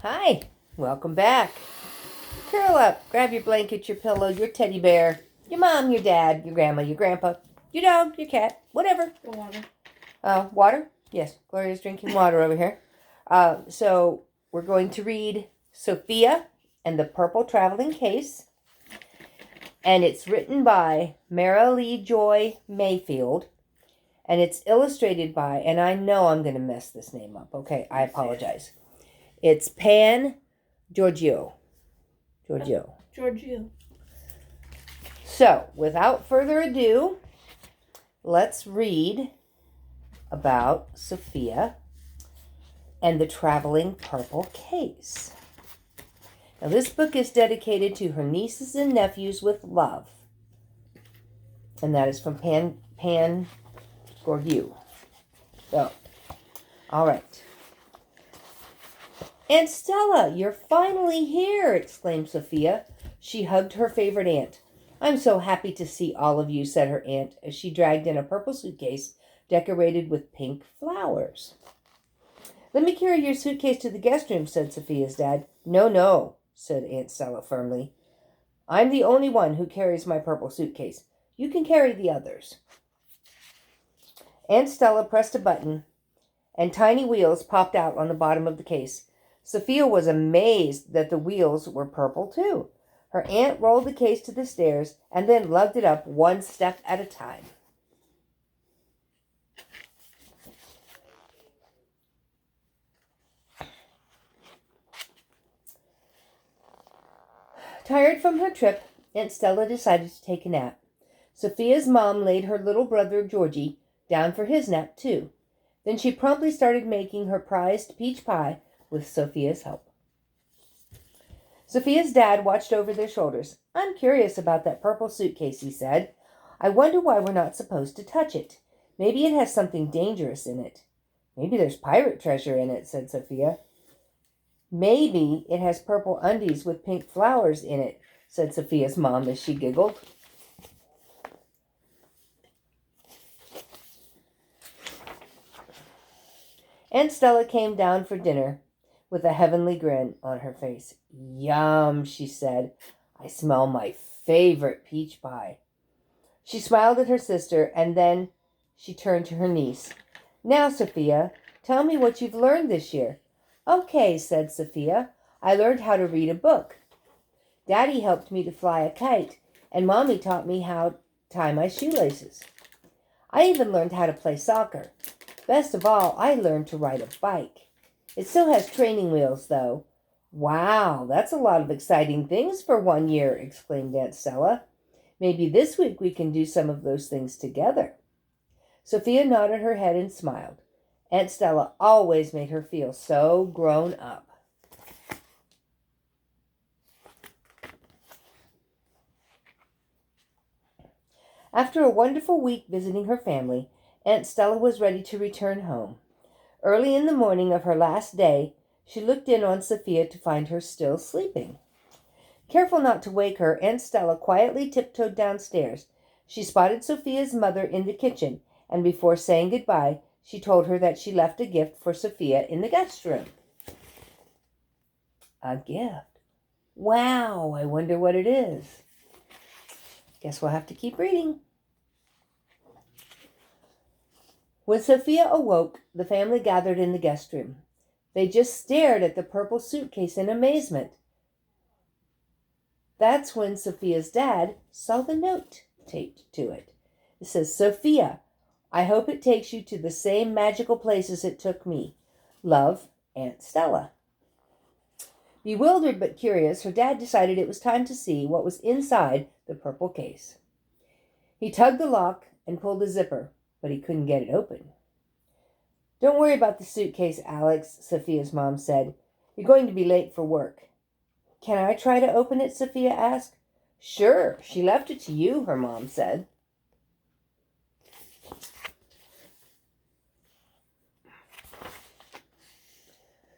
Hi, welcome back. Curl up, grab your blanket, your pillow, your teddy bear, your mom, your dad, your grandma, your grandpa, your dog, your cat, whatever. Water. Water? Yes, Gloria's drinking water over here. So we're going to read Sofia and the Purple Traveling Case. And it's written by Mara Lee Joy Mayfield. And it's illustrated by, and I know I'm going to mess this name up. Okay, I apologize. It's Pan Giorgio. Giorgio. So, without further ado, let's read about Sofia and the Traveling Purple Case. Now, this book is dedicated to her nieces and nephews with love. And that is from Pan Giorgio. So, all right. Aunt Stella, you're finally here, exclaimed Sofia. She hugged her favorite aunt. I'm so happy to see all of you, said her aunt, as she dragged in a purple suitcase decorated with pink flowers. Let me carry your suitcase to the guest room, said Sofia's dad. No, said Aunt Stella firmly. I'm the only one who carries my purple suitcase. You can carry the others. Aunt Stella pressed a button, and tiny wheels popped out on the bottom of the case. Sofia was amazed that the wheels were purple, too. Her aunt rolled the case to the stairs and then lugged it up one step at a time. Tired from her trip, Aunt Stella decided to take a nap. Sofia's mom laid her little brother, Georgie, down for his nap, too. Then she promptly started making her prized peach pie with Sofia's help. Sofia's dad watched over their shoulders. I'm curious about that purple suitcase, he said. I wonder why we're not supposed to touch it. Maybe it has something dangerous in it. Maybe there's pirate treasure in it, said Sofia. Maybe it has purple undies with pink flowers in it, said Sofia's mom as she giggled. Aunt Stella came down for dinner with a heavenly grin on her face. Yum, she said. I smell my favorite peach pie. She smiled at her sister, and then she turned to her niece. Now, Sofia, tell me what you've learned this year. Okay, said Sofia. I learned how to read a book. Daddy helped me to fly a kite, and Mommy taught me how to tie my shoelaces. I even learned how to play soccer. Best of all, I learned to ride a bike. It still has training wheels, though. Wow, that's a lot of exciting things for 1 year, exclaimed Aunt Stella. Maybe this week we can do some of those things together. Sofia nodded her head and smiled. Aunt Stella always made her feel so grown up. After a wonderful week visiting her family, Aunt Stella was ready to return home. Early in the morning of her last day, she looked in on Sofia to find her still sleeping. Careful not to wake her, Aunt Stella quietly tiptoed downstairs. She spotted Sofia's mother in the kitchen, and before saying goodbye, she told her that she left a gift for Sofia in the guest room. A gift? Wow, I wonder what it is. Guess we'll have to keep reading. When Sofia awoke, the family gathered in the guest room. They just stared at the purple suitcase in amazement. That's when Sofia's dad saw the note taped to it. It says, Sofia, I hope it takes you to the same magical places it took me. Love, Aunt Stella. Bewildered but curious, her dad decided it was time to see what was inside the purple case. He tugged the lock and pulled the zipper, but he couldn't get it open. Don't worry about the suitcase, Alex, Sofia's mom said. You're going to be late for work. Can I try to open it? Sofia asked. Sure, she left it to you, her mom said.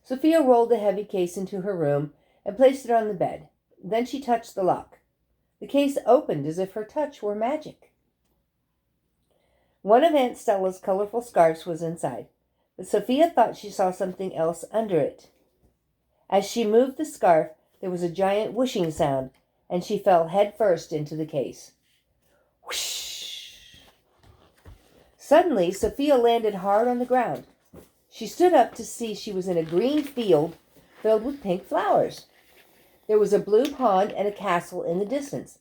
Sofia rolled the heavy case into her room and placed it on the bed. Then she touched the lock. The case opened as if her touch were magic. One of Aunt Stella's colorful scarves was inside, but Sofia thought she saw something else under it. As she moved the scarf, there was a giant whooshing sound, and she fell head-first into the case. Whoosh! Suddenly, Sophia landed hard on the ground. She stood up to see she was in a green field filled with pink flowers. There was a blue pond and a castle in the distance.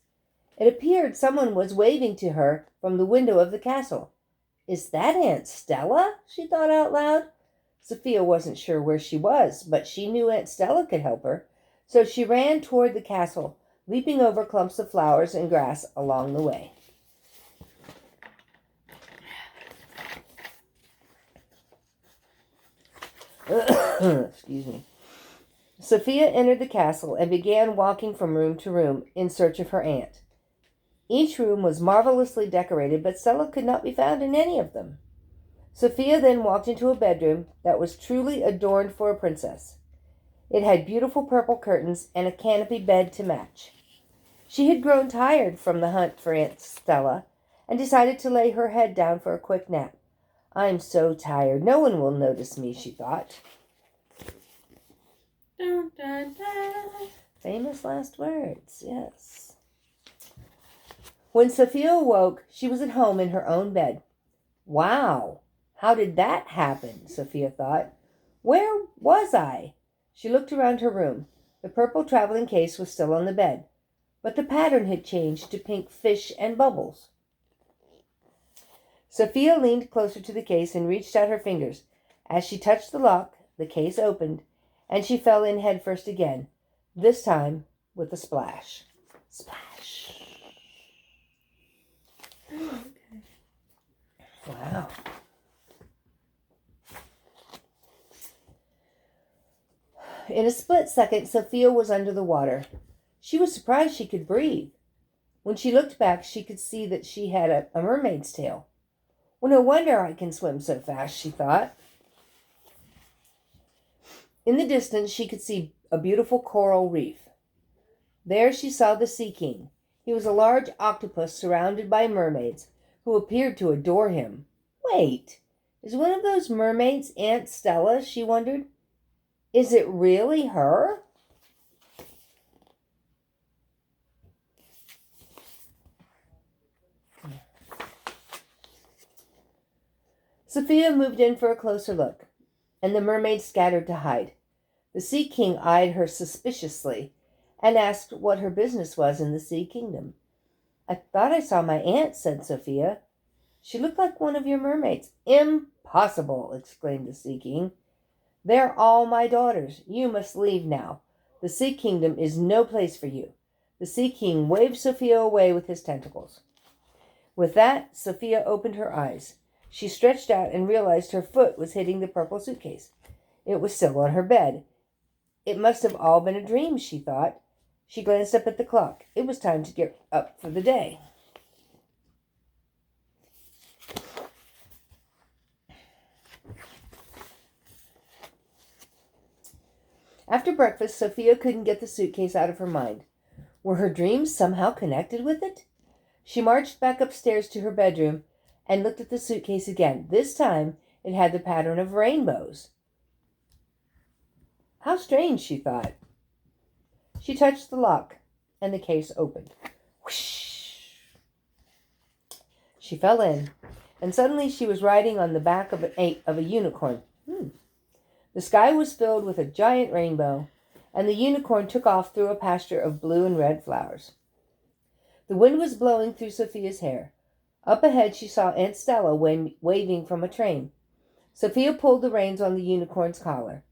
It appeared someone was waving to her from the window of the castle. "Is that Aunt Stella?" she thought out loud. Sophia wasn't sure where she was, but she knew Aunt Stella could help her, so she ran toward the castle, leaping over clumps of flowers and grass along the way. Excuse me. Sophia entered the castle and began walking from room to room in search of her aunt. Each room was marvelously decorated, but Stella could not be found in any of them. Sophia then walked into a bedroom that was truly adorned for a princess. It had beautiful purple curtains and a canopy bed to match. She had grown tired from the hunt for Aunt Stella and decided to lay her head down for a quick nap. "I'm so tired, no one will notice me," she thought. Dun, dun, dun. Famous last words, yes. When Sophia awoke, she was at home in her own bed. Wow, how did that happen? Sophia thought. Where was I? She looked around her room. The purple traveling case was still on the bed, but the pattern had changed to pink fish and bubbles. Sophia leaned closer to the case and reached out her fingers. As she touched the lock, the case opened, and she fell in headfirst again, this time with a splash. Splash. Okay. Wow. In a split second, Sophia was under the water. She was surprised she could breathe. When she looked back, she could see that she had a mermaid's tail. Well, no wonder I can swim so fast, she thought. In the distance, she could see a beautiful coral reef. There she saw the Sea King. He was a large octopus surrounded by mermaids, who appeared to adore him. Wait, is one of those mermaids Aunt Stella? She wondered. Is it really her? Sophia moved in for a closer look, and the mermaids scattered to hide. The Sea King eyed her suspiciously and asked what her business was in the Sea Kingdom. I thought I saw my aunt, said Sophia. She looked like one of your mermaids. Impossible, exclaimed the Sea King. They're all my daughters. You must leave now. The Sea Kingdom is no place for you. The Sea King waved Sophia away with his tentacles. With that, Sophia opened her eyes. She stretched out and realized her foot was hitting the purple suitcase. It was still on her bed. It must have all been a dream, she thought. She glanced up at the clock. It was time to get up for the day. After breakfast, Sophia couldn't get the suitcase out of her mind. Were her dreams somehow connected with it? She marched back upstairs to her bedroom and looked at the suitcase again. This time, it had the pattern of rainbows. How strange, she thought. She touched the lock, and the case opened. Whoosh! She fell in, and suddenly she was riding on the back of a unicorn. The sky was filled with a giant rainbow, and the unicorn took off through a pasture of blue and red flowers. The wind was blowing through Sophia's hair. Up ahead she saw Aunt Stella waving from a train. Sophia pulled the reins on the unicorn's collar.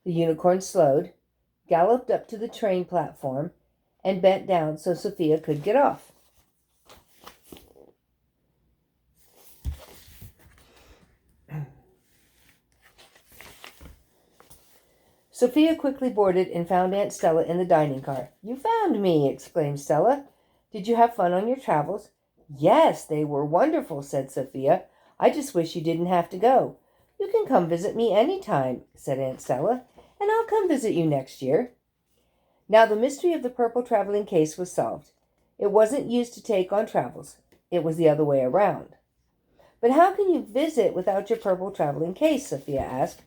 The unicorn slowed, galloped up to the train platform, and bent down so Sophia could get off. Sophia quickly boarded and found Aunt Stella in the dining car. You found me, exclaimed Stella. Did you have fun on your travels? Yes, they were wonderful, said Sophia. I just wish you didn't have to go. You can come visit me any time, said Aunt Stella, and I'll come visit you next year. Now the mystery of the purple traveling case was solved. It wasn't used to take on travels. It was the other way around. But how can you visit without your purple traveling case? Sophia asked.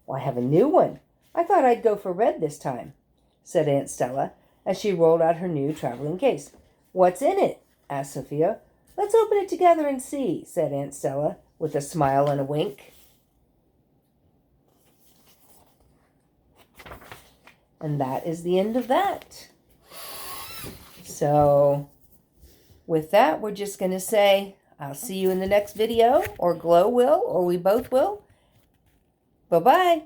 Well, I have a new one. I thought I'd go for red this time, said Aunt Stella as she rolled out her new traveling case. What's in it? Asked Sophia. Let's open it together and see, said Aunt Stella with a smile and a wink. And that is the end of that. So with that, we're just going to say, I'll see you in the next video, or Glow will, or we both will. Bye-bye.